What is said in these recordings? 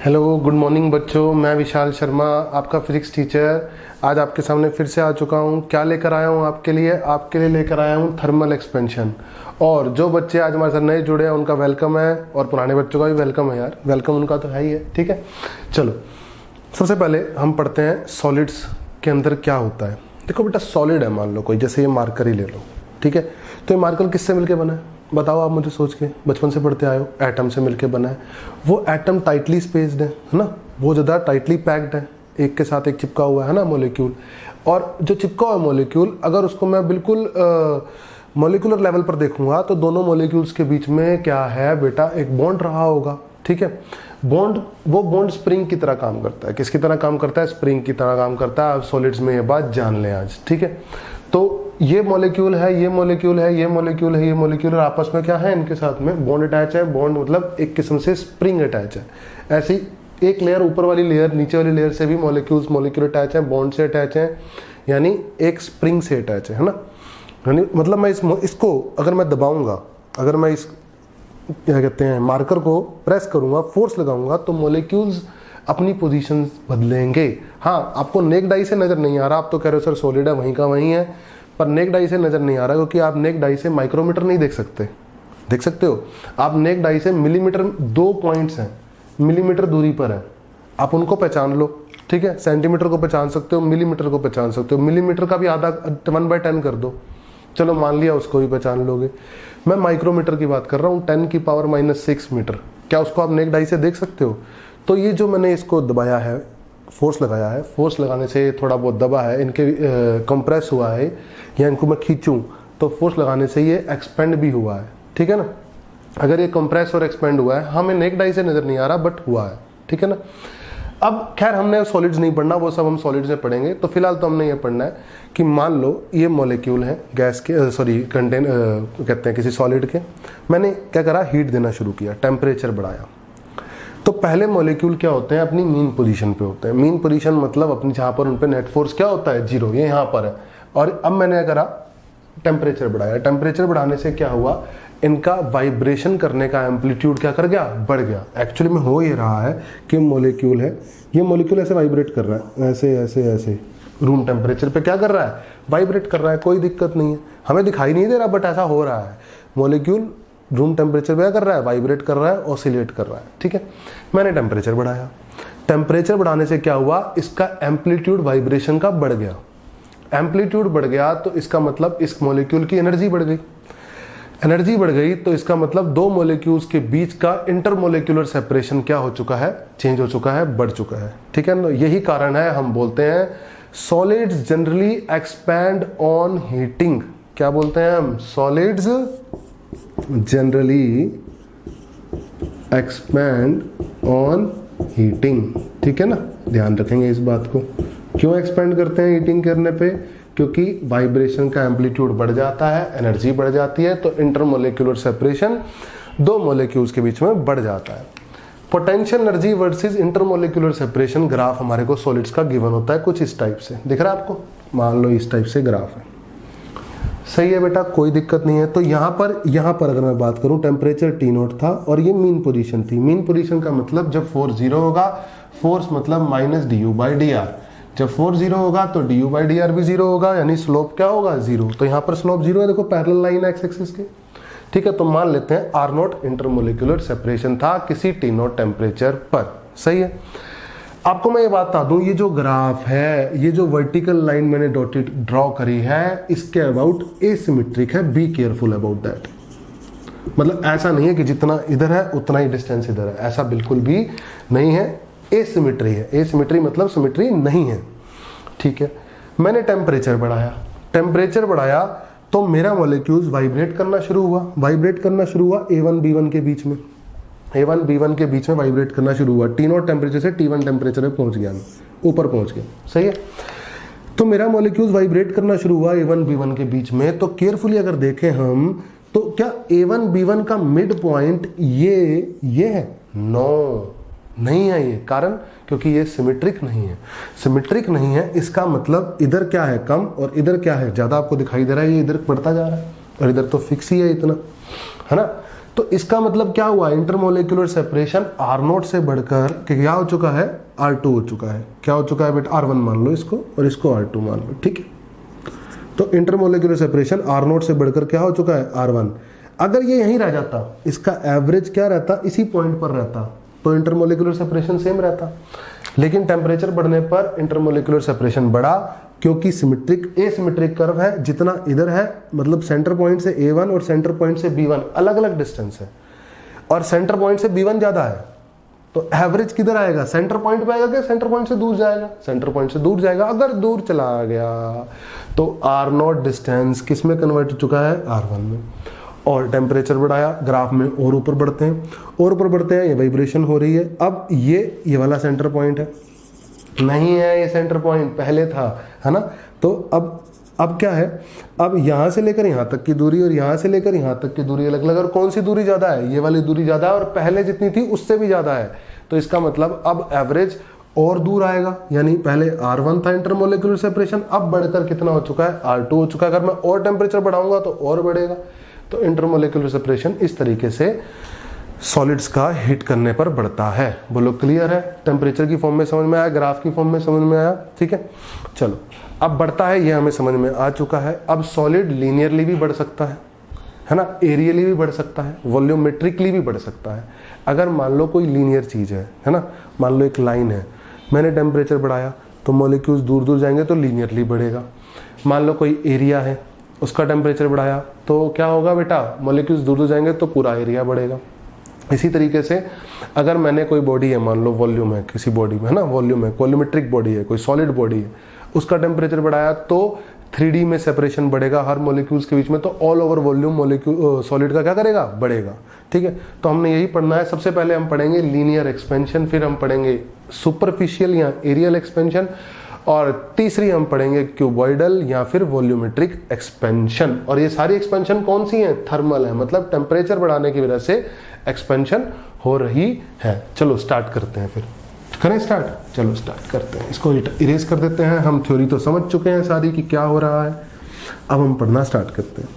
Hello, good morning बच्चों। मैं विशाल शर्मा, आपका फिजिक्स टीचर, आज आपके सामने फिर से आ चुका हूँ। क्या लेकर आया हूँ आपके लिए लेकर आया हूँ थर्मल एक्सपेंशन। और जो बच्चे आज हमारे साथ नए जुड़े हैं उनका वेलकम है, और पुराने बच्चों का भी वेलकम है यार। वेलकम उनका तो है ही है, ठीक है। चलो, सबसे पहले हम पढ़ते हैं सॉलिड्स के अंदर क्या होता है। देखो बेटा, सॉलिड है, मान लो कोई, जैसे ये मार्कर ही ले लो, ठीक है। तो ये मार्कर किससे मिलके बना है बताओ आप मुझे, सोच के, बचपन से पढ़ते आए हो। एटम से मिलके बना है। वो एटम टाइटली स्पेस्ड है ना, बहुत ज़्यादा टाइटली पैक्ड है, एक के साथ एक चिपका हुआ है ना मॉलिक्यूल। और जो चिपका हुआ मॉलिक्यूल, अगर उसको मैं बिल्कुल मॉलिक्यूलर लेवल पर देखूंगा तो दोनों मॉलिक्यूल्स के बीच में क्या है बेटा, एक बॉन्ड रहा होगा, ठीक है। बॉन्ड, वो बॉन्ड स्प्रिंग की तरह काम करता है। किसकी तरह काम करता है? स्प्रिंग की तरह काम करता है। आप सॉलिड्स में ये बात जान लें आज, ठीक है। तो ये मॉलिक्यूल है, ये मॉलिक्यूल है, ये मॉलिक्यूल है, ये मॉलिक्यूल, आपस में क्या है, इनके साथ में बॉन्ड अटैच है। बॉन्ड मतलब एक किस्म से स्प्रिंग अटैच है। ऐसी एक लेयर, ऊपर वाली लेयर, नीचे वाली लेयर से भी मॉलिक्यूल अटैच है, बॉन्ड से अटैच है, यानी एक स्प्रिंग से अटैच है ना। यानी मतलब मैं इसको अगर मैं दबाऊंगा, अगर मैं इस क्या कहते हैं मार्कर को प्रेस करूंगा, फोर्स लगाऊंगा, तो मॉलिक्यूल्स अपनी पोजीशन बदलेंगे। हाँ, आपको नेक्ड आई से नजर नहीं आ रहा, आप तो कह रहे हो सर सॉलिड है, वहीं का वहीं है, पर नेक्ड आई से नजर नहीं आ रहा, क्योंकि आप नेक्ड आई से माइक्रोमीटर नहीं देख सकते। देख सकते हो आप नेक्ड आई से मिलीमीटर, 2 पॉइंट्स हैं, मिलीमीटर दूरी पर है, आप उनको पहचान लो, ठीक है। सेंटीमीटर को पहचान सकते हो, मिलीमीटर को पहचान सकते हो, मिलीमीटर का भी आधा 1/10 कर दो, चलो मान लिया उसको भी पहचान लोगे। मैं माइक्रोमीटर की बात कर रहा हूँ, 10⁻⁻6 मीटर, क्या उसको आप नेक्ड आई से देख सकते हो? तो ये जो मैंने इसको दबाया है, फोर्स लगाया है, फोर्स लगाने से थोड़ा बहुत दबा है, इनके कंप्रेस हुआ है, या इनको मैं खींचूं तो फोर्स लगाने से ये एक्सपेंड भी हुआ है, ठीक है ना। अगर ये कंप्रेस और एक्सपेंड हुआ है, हमें नेक्ड आई से नजर नहीं आ रहा, बट हुआ है, ठीक है ना। अब खैर हमने सॉलिड्स नहीं पढ़ना, वो सब हम सॉलिड्स में पढ़ेंगे। तो फिलहाल तो हमने ये पढ़ना है कि मान लो ये मॉलिक्यूल है गैस के, कहते हैं किसी सॉलिड के। मैंने क्या करा, हीट देना शुरू किया, टेम्परेचर बढ़ाया। तो पहले मॉलिक्यूल क्या होते हैं, अपनी मीन पोजीशन पे होते हैं। मीन पोजीशन मतलब अपनी जहां पर उन पे नेट फोर्स क्या होता है, 0, ये यहाँ पर है। और अब मैंने क्या करा, टेम्परेचर बढ़ाया। टेम्परेचर बढ़ाने से क्या हुआ, इनका वाइब्रेशन करने का एम्पलीट्यूड क्या कर गया, बढ़ गया। एक्चुअली में हो ये रहा है कि मॉलिक्यूल है, ये मॉलिक्यूल ऐसे वाइब्रेट कर रहा है, ऐसे ऐसे ऐसे, रूम टेम्परेचर पे क्या कर रहा है, वाइब्रेट कर रहा है, कोई दिक्कत नहीं है, हमें दिखाई नहीं दे रहा, बट ऐसा हो रहा है। मॉलिक्यूल रूम टेम्परेचर पे क्या कर रहा है, वाइब्रेट कर रहा है, ऑसिलेट कर रहा है, ठीक है। मैंने टेम्परेचर बढ़ाया, टेम्परेचर बढ़ाने से क्या हुआ, इसका एम्पलीट्यूड वाइब्रेशन का बढ़ गया। एम्पलीट्यूड बढ़ गया तो इसका मतलब इस मॉलिक्यूल की एनर्जी बढ़ गई। एनर्जी बढ़ गई तो इसका मतलब दो मॉलिक्यूल्स के बीच का इंटरमोलिक्यूलर सेपरेशन क्या हो चुका है, चेंज हो चुका है, बढ़ चुका है, ठीक है ना। यही कारण है हम बोलते हैं solids generally expand on heating. क्या बोलते हैं हम, solids generally expand on heating, ठीक है ना। ध्यान रखेंगे इस बात को। क्यों एक्सपैंड करते हैं हीटिंग करने पे, क्योंकि वाइब्रेशन का एम्पलीट्यूड बढ़ जाता है, एनर्जी बढ़ जाती है, तो इंटरमोलिक्यूलर सेपरेशन दो मॉलिक्यूल्स के बीच में बढ़ जाता है। Potential energy versus intermolecular separation graph हमारे को सॉलिड्स का गिवन होता है कुछ इस टाइप से। दिख रहा है आपको, मान लो इस टाइप से ग्राफ है, सही है बेटा, कोई दिक्कत नहीं है। तो यहाँ पर अगर मैं बात करूं, टेम्परेचर T0 था और ये मीन पोजीशन थी। मीन पोजीशन का मतलब जब फोर्स 0 होगा, फोर्स मतलब -du/dr, जब फोर्स 0 होगा तो du/dr भी 0 होगा, यानी स्लोप क्या होगा, 0। तो यहाँ पर स्लोप 0 है, देखो पैरेलल लाइन है एक्स एक्सिस के, ठीक है। तो मान लेते हैं R0 इंटरमोलिक्यूलर सेपरेशन था किसी T0 टेम्परेचर पर, सही है। आपको मैं ये बात बता दूं, ये जो ग्राफ है, ये जो वर्टिकल लाइन मैंने डॉटेड ड्रॉ करी है, इसके अबाउट एसिमेट्रिक है, बी केयरफुल अबाउट दैट। मतलब ऐसा नहीं है कि जितना इधर है उतना ही डिस्टेंस इधर है, ऐसा बिल्कुल भी नहीं है, एसिमेट्री है। एसिमेट्री मतलब सिमेट्री नहीं है, ठीक है। मैंने टेम्परेचर बढ़ाया तो मेरा मॉलिक्यूल्स वाइब्रेट करना शुरू हुआ, A1 B1 के बीच में, A1 B1 के बीच में वाइब्रेट करना शुरू हुआ। T0 टेम्परेचर से T1 टेम्परेचर पे पहुंच गया, ऊपर पहुंच गया, सही है। तो मेरा मॉलिक्यूल्स वाइब्रेट करना शुरू हुआ A1 B1 के बीच में। तो केयरफुली अगर देखें हम, तो क्या A1 B1 का मिड पॉइंट ये है? नो, नहीं है ये। कारण क्योंकि ये सिमेट्रिक नहीं है। सिमेट्रिक नहीं है इसका मतलब इधर क्या है, कम, और इधर क्या है, ज्यादा। आपको दिखाई दे रहा है ये इधर बढ़ता जा रहा है, और इधर तो फिक्स ही है इतना, है ना। तो इसका मतलब क्या हुआ, इंटरमोलिकुलर सेपरेशन R0 से बढ़कर क्या हो चुका है, R2 हो चुका है। क्या हो चुका है बेटा, R1 मान लो इसको और इसको R2 मान लो, ठीक है। तो इंटरमोलिकुलर सेपरेशन R0 से बढ़कर क्या हो चुका है, R1। अगर ये यहीं रह जाता, इसका एवरेज क्या रहता, इसी पॉइंट पर रहता, तो इंटरमोलिकुलर सेपरेशन सेम रहता। लेकिन टेम्परेचर बढ़ने पर इंटरमोलिकुलर सेपरेशन बढ़ा, क्योंकि सिमेट्रिक एसिमेट्रिक कर्व है। जितना इधर है, मतलब सेंटर पॉइंट से A1 और सेंटर पॉइंट से B1 अलग अलग डिस्टेंस है, और सेंटर पॉइंट से B1 ज्यादा है, तो एवरेज किधर आएगा, सेंटर पॉइंट पे आएगा क्या सेंटर पॉइंट से दूर जाएगा, सेंटर पॉइंट से दूर जाएगा। अगर दूर चला गया तो R0 डिस्टेंस किस में कन्वर्ट हो चुका है, R1 में। और टेम्परेचर बढ़ाया, ग्राफ में और ऊपर बढ़ते हैं, और ऊपर बढ़ते हैं, ये वाइब्रेशन हो रही है। अब ये वाला सेंटर पॉइंट है, नहीं है ये सेंटर पॉइंट, पहले था, है ना। तो अब क्या है, अब यहां से लेकर यहां तक की दूरी और यहां से लेकर यहां तक की दूरी अलग अलग, और कौन सी दूरी ज्यादा है, ये वाली दूरी ज्यादा है, और पहले जितनी थी उससे भी ज्यादा है। तो इसका मतलब अब एवरेज और दूर आएगा, यानी पहले R1 था इंटरमोलिकुलर सेपरेशन, अब बढ़कर कितना हो चुका है, R2 हो चुका है। अगर मैं और टेम्परेचर बढ़ाऊंगा तो और बढ़ेगा। तो इंटरमोलिकुलर सेपरेशन इस तरीके से सॉलिड्स का हीट करने पर बढ़ता है। बोलो क्लियर है, टेम्परेचर की फॉर्म में समझ में आया, ग्राफ की फॉर्म में समझ में आया, ठीक है। चलो, अब बढ़ता है, ये हमें समझ में आ चुका है। अब सॉलिड लीनियरली भी बढ़ सकता है ना, एरियली भी बढ़ सकता है, वॉल्यूमेट्रिकली भी बढ़ सकता है। अगर मान लो कोई लीनियर चीज है ना, मान लो एक लाइन है, मैंने टेम्परेचर बढ़ाया तो मॉलिक्यूल्स दूर दूर जाएंगे तो लीनियरली बढ़ेगा। मान लो कोई एरिया है, उसका टेम्परेचर बढ़ाया तो क्या होगा बेटा, मॉलिक्यूल्स दूर दूर जाएंगे तो पूरा एरिया बढ़ेगा। इसी तरीके से अगर मैंने कोई बॉडी है, मान लो वॉल्यूम है किसी बॉडी में, है ना, वॉल्यूम है, वॉल्यूमेट्रिक बॉडी है, कोई सॉलिड बॉडी है, उसका टेम्परेचर बढ़ाया तो 3D में सेपरेशन बढ़ेगा हर मॉलिक्यूल्स के बीच में, तो all over volume molecule solid का क्या करेगा, बढ़ेगा, ठीक है। तो हमने यही पढ़ना है। सबसे पहले हम पढ़ेंगे लीनियर एक्सपेंशन, फिर हम पढ़ेंगे सुपरफिशियल या एरियल एक्सपेंशन, और तीसरी हम पढ़ेंगे क्यूबॉइडल या फिर वॉल्यूमेट्रिक एक्सपेंशन। और ये सारी एक्सपेंशन कौन सी है, थर्मल है, मतलब टेम्परेचर बढ़ाने की वजह से एक्सपेंशन हो रही है। चलो स्टार्ट करते हैं, फिर करें स्टार्ट, चलो स्टार्ट करते हैं। इसको इरेज कर देते हैं। हम थ्योरी तो समझ चुके हैं सारी कि क्या हो रहा है, अब हम पढ़ना स्टार्ट करते हैं।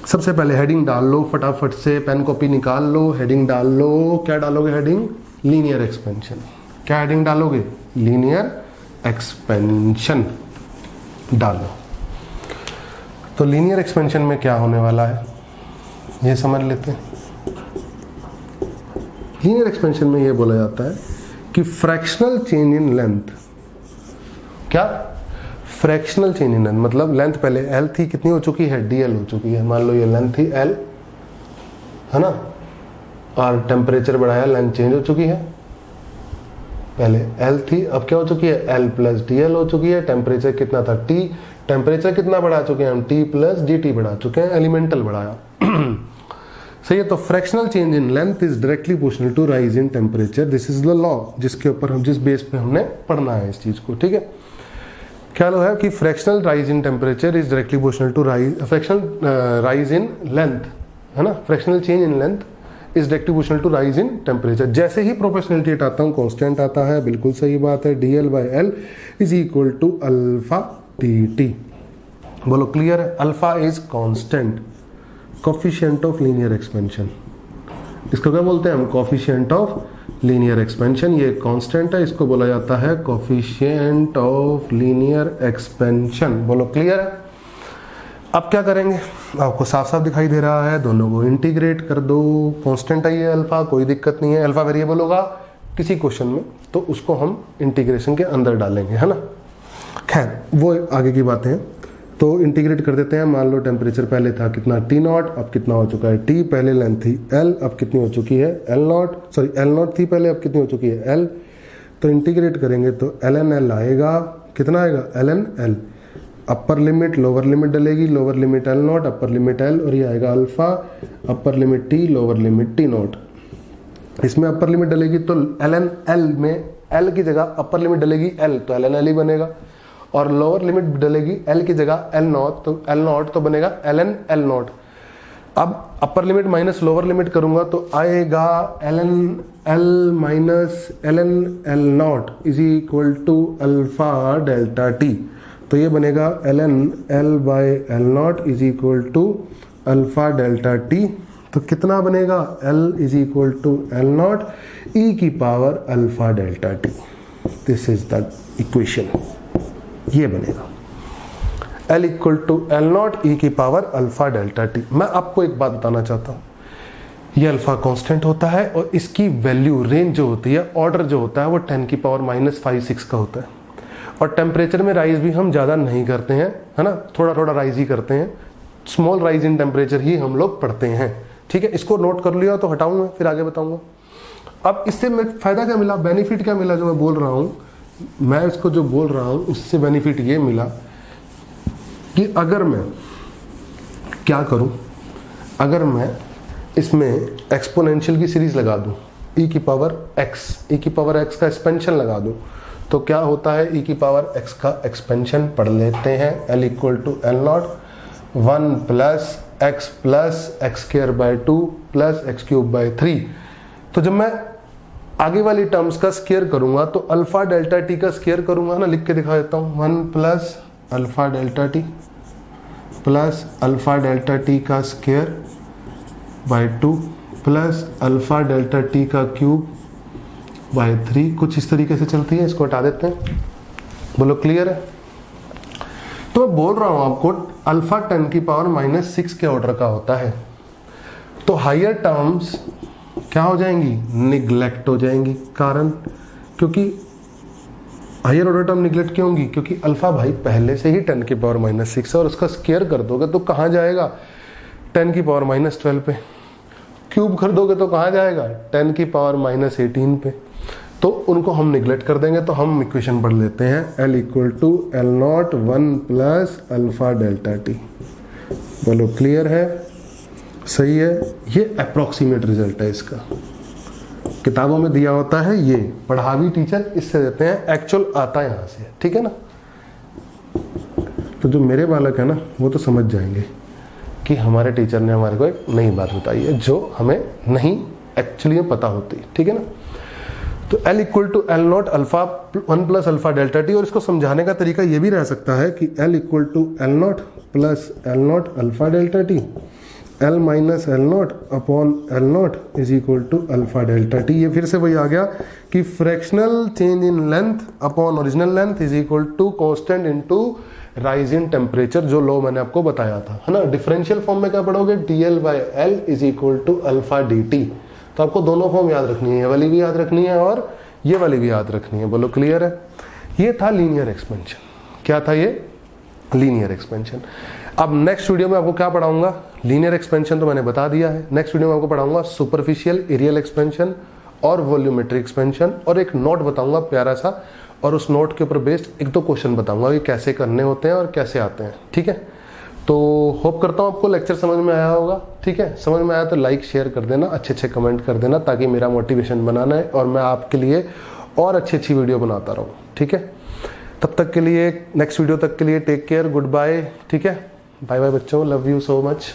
सबसे पहले हेडिंग डाल लो फटाफट से, पेन कॉपी निकाल लो, हेडिंग डाल लो। क्या डालोगे हेडिंग, लीनियर एक्सपेंशन। क्या हेडिंग डालोगे, लीनियर एक्सपेंशन डालो। तो लीनियर एक्सपेंशन में क्या होने वाला है ये समझ लेते हैं। लीनियर एक्सपेंशन में ये बोला जाता है कि फ्रैक्शनल चेंज इन लेंथ, क्या फ्रैक्शनल चेंज इन लेंथ, मतलब लेंथ पहले L थी, कितनी हो चुकी है, DL हो चुकी है। मान लो ये लेंथ थी L, है ना, और टेम्परेचर बढ़ाया, लेंथ चेंज हो चुकी है। पहले L थी, अब क्या हो चुकी है, L प्लस DL हो चुकी है। टेम्परेचर कितना था, T, टेम्परेचर कितना बढ़ा चुके हैं हम, T प्लस DT बढ़ा चुके हैं, एलिमेंटल बढ़ाया। सही है। तो fractional change in length is directly proportional to rise in temperature. This is the law जिसके ऊपर हम, जिस बेस पे हमने पढ़ना है इस चीज को, ठीक है। क्या लो है कि fractional rise in temperature is directly proportional to rise, fractional rise in length, है ना, fractional change in length is directly proportional to rise in temperature. जैसे ही प्रोपोर्शनलिटी हटाता हूं कांस्टेंट आता है, बिल्कुल सही बात है। DL by L is equal to alpha DT। बोलो क्लियर है, alpha is constant, coefficient of linear expansion. इसको क्या बोलते हैं हम, कोफिशिएंट ऑफ लीनियर एक्सपेंशन। ये कांस्टेंट है, इसको बोला जाता है कोफिशिएंट ऑफ लीनियर एक्सपेंशन। बोलो क्लियर है। अब क्या करेंगे, आपको साफ साफ दिखाई दे रहा है, दोनों को इंटीग्रेट कर दो। कांस्टेंट है ये अल्फा, कोई दिक्कत नहीं है। अल्फा वेरिएबल होगा किसी क्वेश्चन में तो उसको हम इंटीग्रेशन के अंदर डालेंगे, है ना। खैर वो आगे की बातें हैं। तो इंटीग्रेट कर देते हैं। मान लो टेम्परेचर पहले था कितना, T0, अब कितना हो चुका है T, पहले लेंथ थी L, अब कितनी हो चुकी है L0, सॉरी L0 थी पहले, अब कितनी हो चुकी है L। तो इंटीग्रेट करेंगे तो ln L आएगा, कितना आएगा ln L। Upper limit lower limit डलेगी, lower limit L0, upper limit L, और ये आएगा alpha, upper limit T, lower limit T0। इसमें अपर लिमिट डलेगी तो ln L में L की जगह अपर लिमिट डलेगी L, तो ln L ही बनेगा, और लोअर लिमिट डलेगी L की जगह L0, तो L0 तो बनेगा ln L0। अब upper limit minus lower limit करूंगा तो आएगा ln L minus ln L0 is equal to alpha delta T। तो ये बनेगा ln L by L0 is equal to alpha delta T। तो कितना बनेगा, L is equal to L naught E की power alpha delta T. This is the equation, ये बनेगा L equal to L naught E की power alpha delta T. मैं आपको एक बात बताना चाहता हूँ, ये अल्फा कांस्टेंट होता है और इसकी वैल्यू रेंज जो होती है, ऑर्डर जो होता है वो 10 की पावर -5-6 का होता है। और टेम्परेचर में राइज भी हम ज़्यादा नहीं करते हैं, है ना, थोड़ा थोड़ा राइज ही करते हैं, स्मॉल राइज इन टेम्परेचर ही हम लोग पढ़ते हैं। ठीक है, इसको नोट कर लिया तो हटाऊंगा, फिर आगे बताऊंगा। अब इससे मैं फायदा क्या मिला, बेनिफिट क्या मिला, जो मैं बोल रहा हूँ, मैं इसको जो बोल रहा हूँ उससे बेनिफिट ये मिला कि अगर मैं क्या करूँ, अगर मैं इसमें एक्सपोनेंशियल की सीरीज लगा दूं, e की पावर x का एक्सपेंशन लगा दूं, तो क्या होता है, e की पावर x का एक्सपेंशन पढ़ लेते हैं, L equal to L naught 1 plus x square by 2 plus x cube by 3। तो जब मैं आगे वाली टर्म्स का स्क्वायर करूंगा तो अल्फा डेल्टा टी का स्क्वायर करूंगा ना, लिख के दिखा देता हूं, 1 plus alpha delta T plus alpha delta T का square by 2 plus alpha delta T का क्यूब बाय 3। कुछ इस तरीके से चलती है, इसको हटा देते हैं, बोलो क्लियर है। तो मैं बोल रहा हूं आपको अल्फा 10 की पावर -6 के ऑर्डर का होता है, तो हायर टर्म्स क्या हो जाएंगी, निग्लेक्ट हो जाएंगी। कारण, क्योंकि हायर ऑर्डर टर्म निग्लेक्ट क्यों होंगी, क्योंकि अल्फा भाई पहले से ही 10 की पावर -6 है और उसका स्क्वायर कर दोगे तो कहाँ जाएगा, 10 की पावर -12 पे। क्यूब कर दोगे तो कहाँ जाएगा, 10 की पावर -18 पे। तो उनको हम निगलेक्ट कर देंगे। तो हम इक्वेशन पढ़ लेते हैं, L equal to L naught 1 plus alpha delta t. बोलो क्लियर है, सही है। ये अप्रोक्सीमेट रिजल्ट है इसका, किताबों में दिया होता है, ये पढ़ा भी टीचर इससे देते हैं, एक्चुअल आता है यहाँ से, ठीक है ना। तो जो मेरे बालक है ना वो तो समझ जाएंगे कि हमारे टीचर ने हमारे को एक नई बात बताई है जो हमें नहीं एक्चुअली में पता होती, ठीक है ना। तो L equal to L naught alpha 1 plus alpha delta t, और इसको समझाने का तरीका ये भी रह सकता है कि L equal to L naught plus l naught alpha delta t, L minus l naught upon l naught is equal to alpha delta t. ये फिर से वही आ गया कि fractional change in length upon original length is equal to constant into rise in temperature, जो law मैंने आपको बताया था, है ना। डिफरेंशियल फॉर्म में क्या पढ़ोगे, dl by l is equal to alpha d t. तो आपको दोनों फॉर्म याद रखनी है, ये वाली भी याद रखनी है और ये वाली भी याद रखनी है। बोलो क्लियर है। ये था लीनियर एक्सपेंशन। क्या था ये, लीनियर एक्सपेंशन। अब नेक्स्ट वीडियो में आपको क्या पढ़ाऊंगा, लीनियर एक्सपेंशन तो मैंने बता दिया है। नेक्स्ट वीडियो में आपको पढ़ाऊंगा सुपरफिशियल एरियल एक्सपेंशन और वॉल्यूमेट्रिक एक्सपेंशन, और एक नोट बताऊंगा प्यारा सा, और उस नोट के ऊपर बेस्ड एक दो क्वेश्चन बताऊंगा कि कैसे करने होते हैं और कैसे आते हैं, ठीक है। तो होप करता हूँ आपको लेक्चर समझ में आया होगा, ठीक है। समझ में आया तो लाइक शेयर कर देना, अच्छे अच्छे कमेंट कर देना, ताकि मेरा मोटिवेशन बनाना है और मैं आपके लिए और अच्छी अच्छी वीडियो बनाता रहूँ, ठीक है। तब तक के लिए, नेक्स्ट वीडियो तक के लिए टेक केयर, गुड बाय, ठीक है। बाय बाय बच्चों, लव यू सो मच।